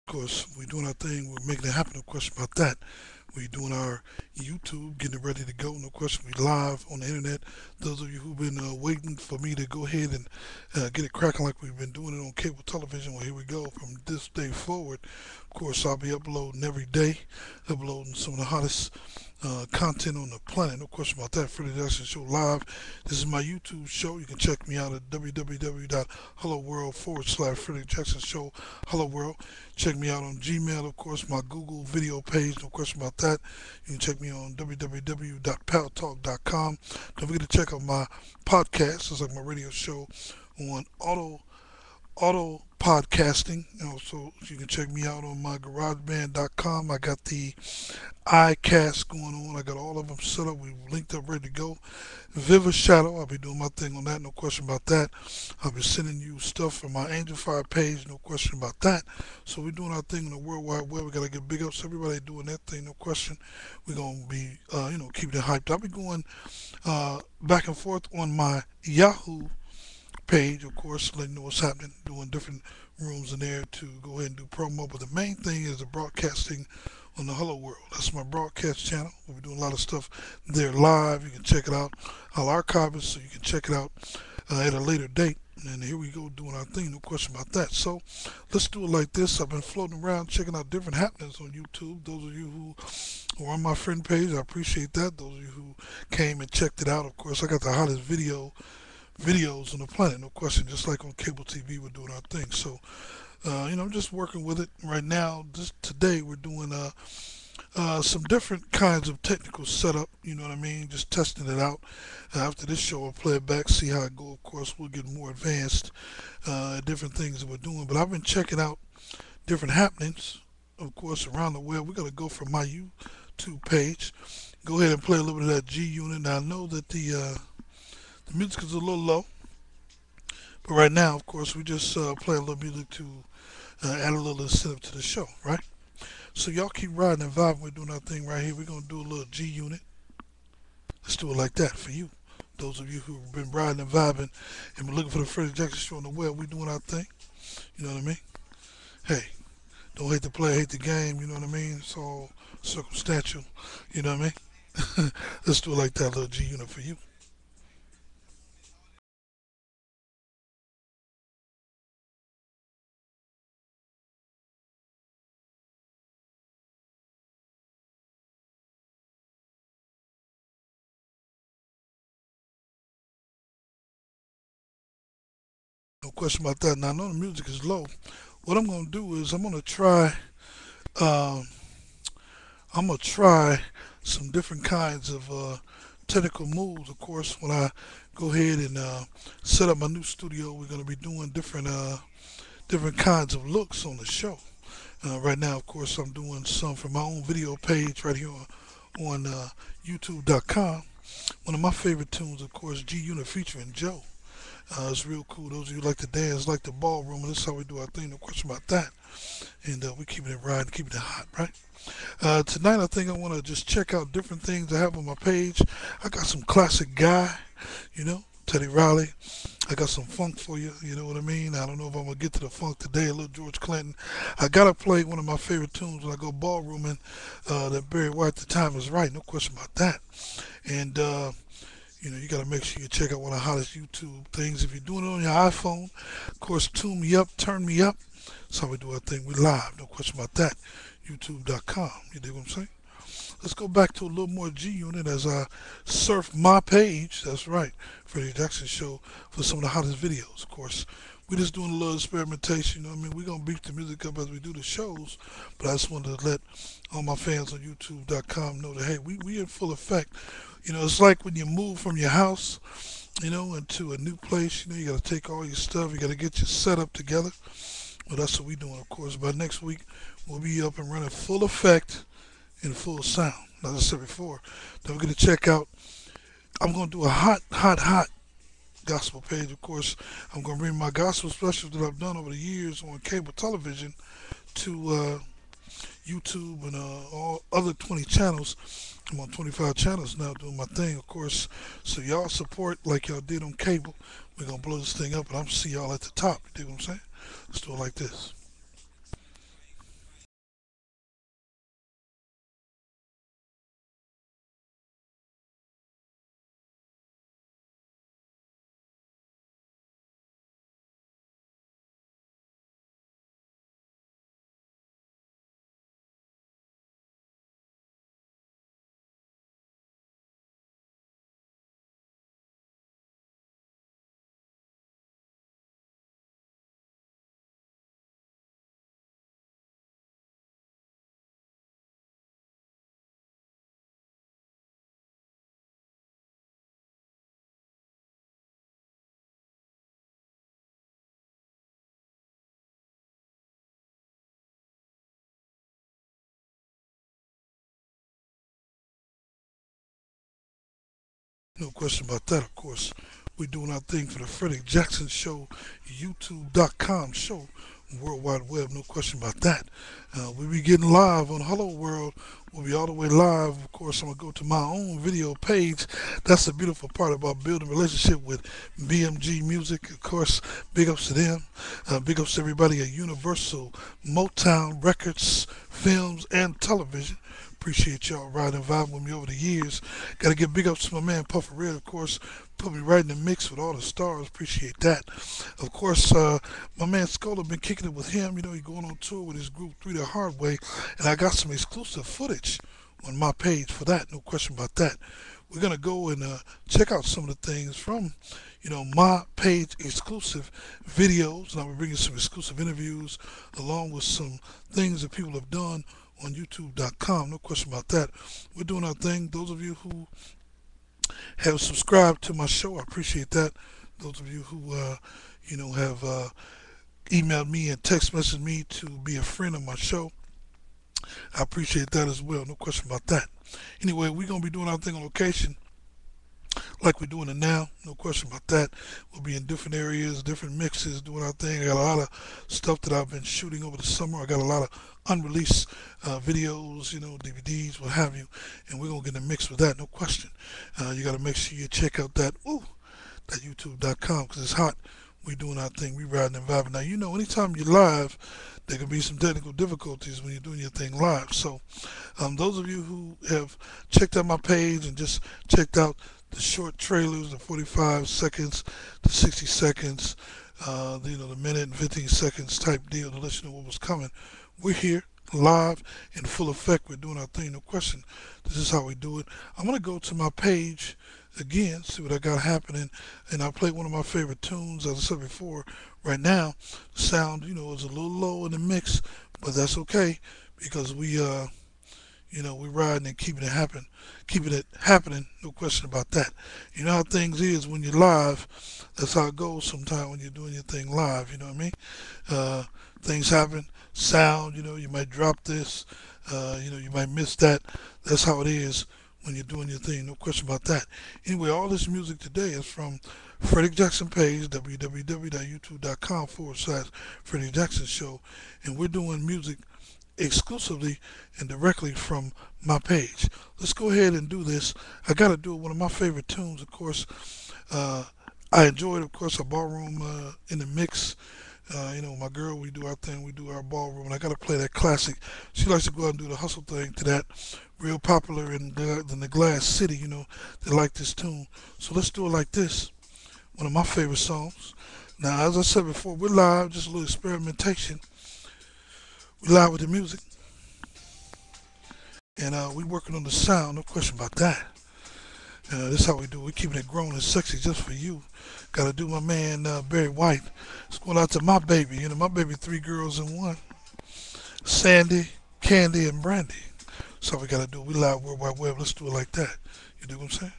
Of course, we're doing our thing. We're making it happen. No question about that. We're doing our YouTube, getting it ready to go. No question. We live on the internet. Those of you who've been waiting for me to go ahead and get it cracking like we've been doing it on cable television. Well, here we go. From this day forward, of course, I'll be uploading every day, uploading some of the hottest content on the planet. No question about that. Freddie Jackson Show Live. This is my YouTube show. You can check me out at www.helloworld / Frederick Jackson Show. Hello World. Check me out on Gmail, of course, my Google video page. No question about that. You can check me on www.paltalk.com. Don't forget to check out my podcast. It's like my radio show on auto podcasting. Also, you can check me out on my garageband.com. I got the iCast going on. I got all of them set up. We linked up, ready to go. Viva Shadow, I'll be doing my thing on that. No question about that. I'll be sending you stuff from my Angel Fire page. No question about that. So we're doing our thing on the World Wide Web. We gotta get big ups. Everybody doing that thing. No question. We're gonna be, keeping it hyped. I'll be going back and forth on my Yahoo page, of course, letting you know what's happening, doing different rooms in there to go ahead and do promo. But the main thing is the broadcasting on the Hello World. That's my broadcast channel. We'll be doing a lot of stuff there live. You can check it out. I'll archive it so you can check it out at a later date. And here we go doing our thing, no question about that. So let's do it like this. I've been floating around checking out different happenings on YouTube. Those of you who are on my friend page, I appreciate that. Those of you who came and checked it out, of course, I got the hottest videos on the planet, no question. Just like on cable TV, we're doing our thing. So, I'm just working with it right now. Just today, we're doing some different kinds of technical setup. You know what I mean? Just testing it out. After this show, I'll play it back, see how it go. Of course, we'll get more advanced at different things that we're doing. But I've been checking out different happenings, of course, around the web. We're gonna go from my YouTube page. Go ahead and play a little bit of that G Unit. Now I know that the music is a little low, but right now, of course, we just play a little music to add a little incentive to the show, right? So y'all keep riding and vibing. We're doing our thing right here. We're gonna do a little G Unit. Let's do it like that for you. Those of you who've been riding and vibing and been looking for the Freddie Jackson Show on the web, we doing our thing. You know what I mean? Hey, don't hate the player, hate the game. You know what I mean? It's all circumstantial. You know what I mean? Let's do it like that, little G Unit for you. No question about that. Now I know the music is low. What I'm gonna do is Um, I'm gonna try some different kinds of technical moves. Of course, when I go ahead and set up my new studio, we're gonna be doing different kinds of looks on the show. Right now, of course, I'm doing some from my own video page right here on YouTube.com. One of my favorite tunes, of course, G Unit featuring Joe. It's real cool. Those of you who like to dance, like the ballroom, and this is how we do our thing. No question about that. And we keeping it riding, keeping it hot, right? Tonight, I think I want to just check out different things I have on my page. I got some classic guy, Teddy Riley. I got some funk for you, you know what I mean? I don't know if I'm gonna get to the funk today, a little George Clinton. I gotta play one of my favorite tunes when I go ballrooming, that Barry White, The Time Is Right, no question about that. And you gotta make sure you check out one of the hottest YouTube things. If you're doing it on your iPhone, of course, tune me up, turn me up. That's how we do our thing. We live, no question about that. YouTube.com. You dig what I'm saying? Let's go back to a little more G Unit as I surf my page. That's right, Freddie Jackson Show for some of the hottest videos. Of course, we just doing a little experimentation. You know what I mean? We're gonna beat the music up as we do the shows, but I just wanted to let all my fans on YouTube.com know that hey, we in full effect. It's like when you move from your house, into a new place. You got to take all your stuff. You got to get your setup together. Well, that's what we doing, of course. By next week, we'll be up and running full effect in full sound. As I said before, don't forget to check out. I'm gonna do a hot, hot, hot gospel page. Of course, I'm gonna bring my gospel specials that I've done over the years on cable television to YouTube and all other 20 channels. I'm on 25 channels now doing my thing, of course. So y'all support like y'all did on cable. We're gonna blow this thing up, and I'm see y'all at the top. You dig what I'm saying? Let's do it like this. No question about that, of course. We're doing our thing for the Frederick Jackson Show, YouTube.com show, World Wide Web, no question about that. We'll be getting live on Hello World. We'll be all the way live. Of course, I'm going to go to my own video page. That's the beautiful part about building a relationship with BMG Music. Of course, big ups to them. Big ups to everybody at Universal, Motown Records, Films, and Television. Appreciate y'all riding and vibing with me over the years. Got to give big ups to my man Puffer Red, of course. Put me right in the mix with all the stars. Appreciate that. Of course, my man Scola been kicking it with him. You know, he's going on tour with his group Three the Hard Way, and I got some exclusive footage on my page for that. No question about that. We're gonna go and check out some of the things from, my page exclusive videos, and I'll be bringing some exclusive interviews along with some things that people have done on YouTube.com. No question about that. We're doing our thing. Those of you who have subscribed to my show, I appreciate that. Those of you who, have emailed me and text messaged me to be a friend of my show, I appreciate that as well. No question about that. Anyway, we're going to be doing our thing on location like we're doing it now. No question about that. We'll be in different areas, different mixes, doing our thing. I got a lot of stuff that I've been shooting over the summer. I got a lot of unreleased videos, DVDs, what have you, and we're gonna get in the mix with that. No question. You got to make sure you check out that YouTube.com because it's hot. We doing our thing. We riding and vibing. Now anytime you're live, there can be some technical difficulties when you're doing your thing live. So, those of you who have checked out my page and just checked out the short trailers, the 45 seconds, the 60 seconds, the minute and 15 seconds type deal to let you know what was coming. We're here live in full effect. We're doing our thing, no question. This is how we do it. I'm going to go to my page again, see what I got happening, and I'll play one of my favorite tunes. As I said before, right now, the sound, is a little low in the mix, but that's okay because we're riding and keeping it happening, no question about that. You know how things is when you're live, that's how it goes sometimes when you're doing your thing live, you know what I mean? Things happen, sound, you might drop this, you might miss that. That's how it is when you're doing your thing, no question about that. Anyway, all this music today is from Frederick Jackson page, www.youtube.com/ Freddie Jackson Show, and we're doing music exclusively and directly from my page. Let's go ahead and do this. I got to do one of my favorite tunes, of course. I enjoyed, of course, a ballroom in the mix. My girl, we do our thing, we do our ballroom, and I got to play that classic. She likes to go out and do the hustle thing to that. Real popular in the Glass City, they like this tune. So let's do it like this. One of my favorite songs. Now, as I said before, we're live, just a little experimentation. We live with the music, and we working on the sound. No question about that. This is how we do it. We keeping it grown and sexy just for you. Got to do my man Barry White. It's going out to my baby. My baby, three girls in one. Sandy, Candy, and Brandy. That's how we got to do it. We live World Wide Web. Let's do it like that. You dig what I'm saying?